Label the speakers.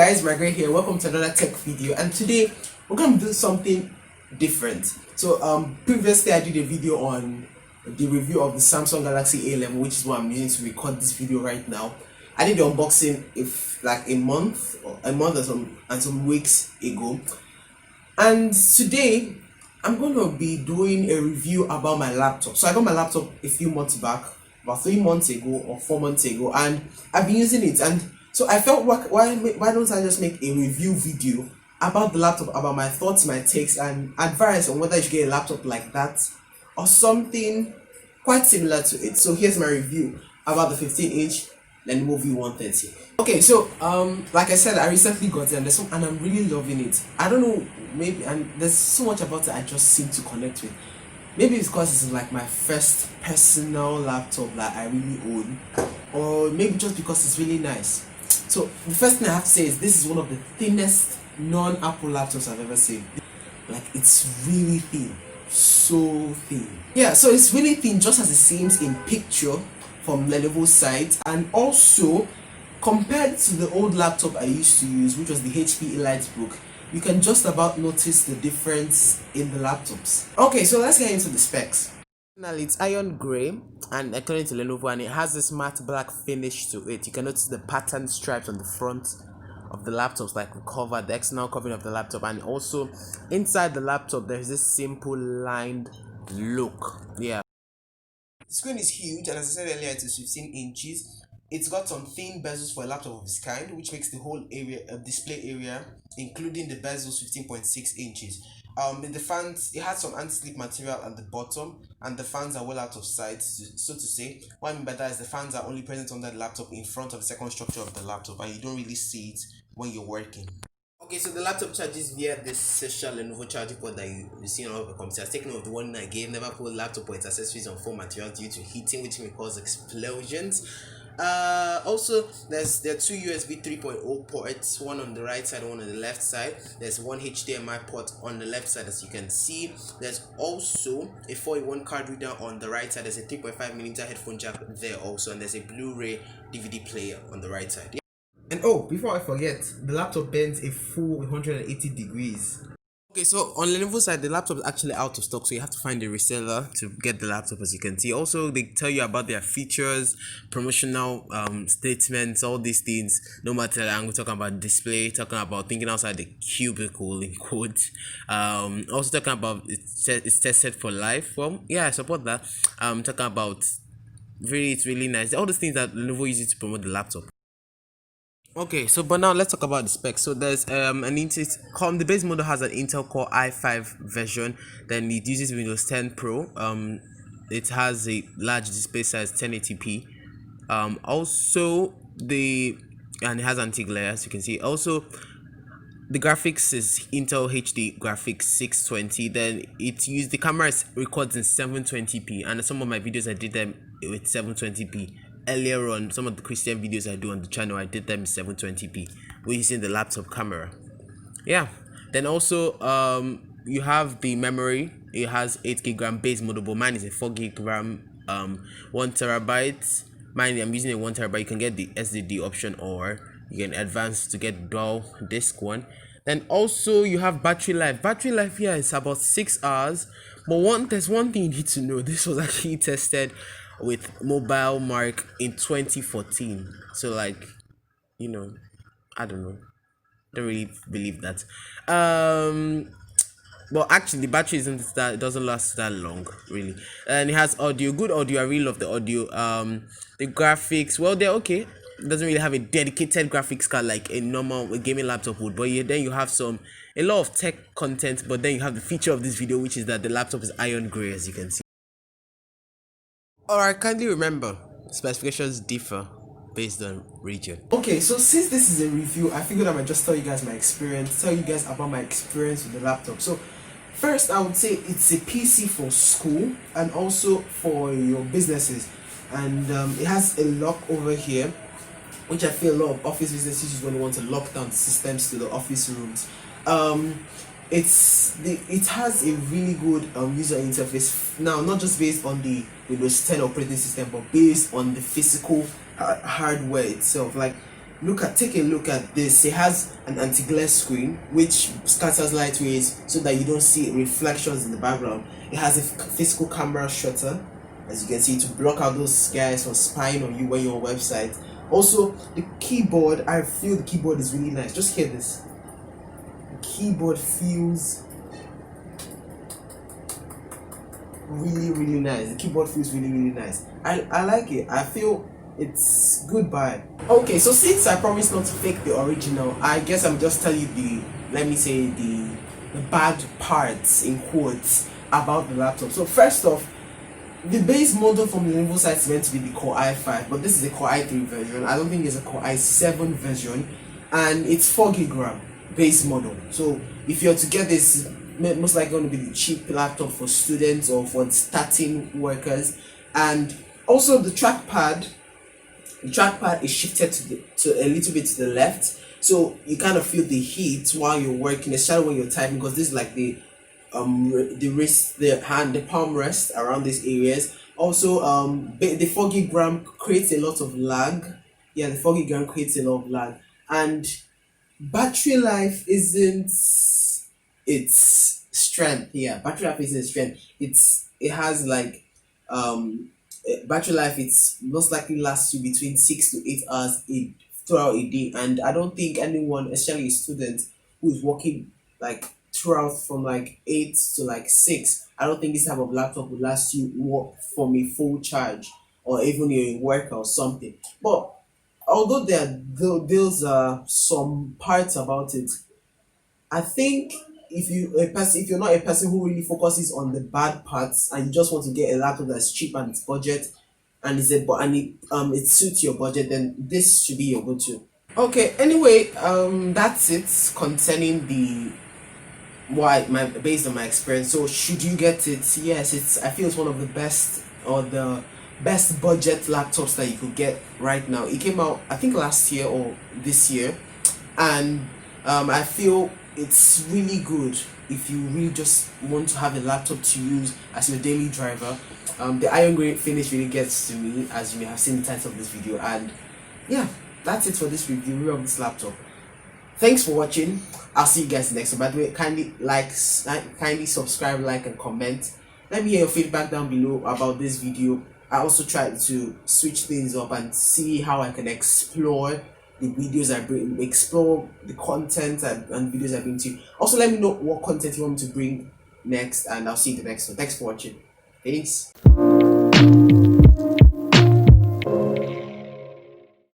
Speaker 1: guys, Margaret here. Welcome to another tech video, and today we're going to do something different. So previously I did a video on the review of the Samsung Galaxy A11, which is what I'm using to record this video right now. I did the unboxing if like a month and some weeks ago, and today I'm going to be doing a review about my laptop. So I got my laptop a few months back, about 3 months ago or 4 months ago, and I've been using it. And so I felt, why don't I just make a review video about the laptop, about my thoughts, my takes, and advice on whether I should get a laptop like that or something quite similar to it. So here's my review about the 15-inch Lenovo V130. Okay, so like I said, I recently got it, and I'm really loving it. I don't know, maybe, and there's so much about it I just seem to connect with. Maybe it's because it's like my first personal laptop that I really own, or maybe just because it's really nice. So the first thing I have to say is this is one of the thinnest non-Apple laptops I've ever seen. Like, it's really thin, so thin. Yeah, so it's really thin, just as it seems in picture from Lenovo's side, and also compared to the old laptop I used to use, which was the HP EliteBook, you can just about notice the difference in the laptops. Okay, so let's get into the specs. Now it's iron gray, and according to Lenovo, and it has this matte black finish to it. You can notice the pattern stripes on the front of the laptops, like the cover, the external covering of the laptop, and also inside the laptop there's this simple lined look. Yeah, the screen is huge, and as I said earlier, it is 15 inches. It's got some thin bezels for a laptop of its kind, which makes the whole area, display area, including the bezels, 15.6 inches. The fans, it has some anti-slip material at the bottom, and the fans are well out of sight, so to say. What I mean by that is the fans are only present under the laptop in front of the second structure of the laptop, and you don't really see it when you're working. Okay, so the laptop charges via this special Lenovo charging port that you see on all of the computers. Taking of the warning I gave, never put laptop or its accessories on foam material due to heating, which may cause explosions. Also, there are two USB 3.0 ports, one on the right side, one on the left side. There's one HDMI port on the left side, as you can see. There's also a 4-in-1 card reader on the right side. There's a 3.5mm headphone jack there also, and there's a Blu-ray DVD player on the right side. And oh, before I forget, the laptop bends a full 180 degrees. Okay, so on Lenovo's side, the laptop is actually out of stock, so you have to find a reseller to get the laptop, as you can see. Also, they tell you about their features, promotional statements, all these things. No matter, I'm talking about display, talking about thinking outside the cubicle in quotes. Also talking about it's tested for life. Well, yeah, I support that. Talking about it's really nice. All these things that Lenovo uses to promote the laptop. Okay, so but now let's talk about the specs. So there's the base model has an Intel Core i5 version. Then it uses Windows 10 Pro. It has a large display size, 1080p. And it has anti-glare, as you can see. Also, the graphics is Intel HD graphics 620. Then the camera records in 720p, and some of my videos I did them with 720p. Earlier on, some of the Christian videos I do on the channel, I did them in 720p. We're using the laptop camera. Yeah. Then also, you have the memory. It has 8GB base model, but mine is a 4GB RAM, 1TB. Mine, I'm using a 1TB. You can get the SSD option, or you can advance to get dual disk one. Then also you have battery life. Battery life here is about 6 hours. But there's one thing you need to know. This was actually tested with Mobile Mark in 2014. So like, I don't know. Don't really believe that. But actually the battery it doesn't last that long, really. And it has audio, good audio. I really love the audio. The graphics, well, they're okay. It doesn't really have a dedicated graphics card like a normal gaming laptop would, but then you have a lot of tech content. But then you have the feature of this video, which is that the laptop is iron gray, as you can see. Alright, kindly remember, specifications differ based on region. Okay, so since this is a review, I figured I might just tell you guys my experience, tell you guys about my experience with the laptop. So first, I would say it's a PC for school and also for your businesses. And it has a lock over here, which I feel a lot of office businesses is going to want to lock down systems to the office rooms. It has a really good user interface now, not just based on the Windows 10 operating system, but based on the physical hardware itself. Like, take a look at this. It has an anti-glare screen which scatters light rays so that you don't see reflections in the background. It has a physical camera shutter, as you can see, to block out those guys from spying on you when you're on website. Also, the keyboard, I feel the keyboard is really nice. Just hear this. The keyboard feels really nice. The keyboard feels really nice. I like it. I feel it's good buy. Okay, so since I promised not to fake the original, I guess I'm just telling you the bad parts in quotes about the laptop. So first off, the base model from the Lenovo side is meant to be the Core i5, but this is the Core i3 version. I don't think there's a Core i7 version, and it's 4GB RAM base model. So if you're to get this, most likely going to be the cheap laptop for students or for starting workers. And also the trackpad is shifted to a little bit to the left, so you kind of feel the heat while you're working, especially when you're typing, because this is like the wrist, the hand, the palm rest around these areas. Also, the 4GB RAM creates a lot of lag. Yeah, the 4GB RAM creates a lot of lag, and battery life isn't its strength. Yeah, battery life isn't its strength. It has like battery life, it's most likely lasts you between 6 to 8 hours throughout a day, and I don't think anyone, especially a student who is working like throughout from like 8 to like 6, I don't think this type of laptop will last you from a full charge, or even you're in work or something. But although there's some parts about it, I think if you're not a person who really focuses on the bad parts and you just want to get a laptop that's cheap and it's budget and it suits your budget, then this should be your go-to. Okay, anyway, that's it concerning the based on my experience. So should you get it? Yes, I feel it's one of the best, or the best budget laptops that you could get right now. It came out I think last year or this year, and I feel it's really good if you really just want to have a laptop to use as your daily driver. The iron grey finish really gets to me, as you may have seen the title of this video. And yeah, that's it for this review of this laptop. Thanks for watching. I'll see you guys next time. By the way, kindly subscribe, like, and comment. Let me hear your feedback down below about this video. I also tried to switch things up and see how I can explore the videos I bring, explore the content and videos I bring to you. Also, let me know what content you want me to bring next, and I'll see you in the next one. Thanks for watching. Peace.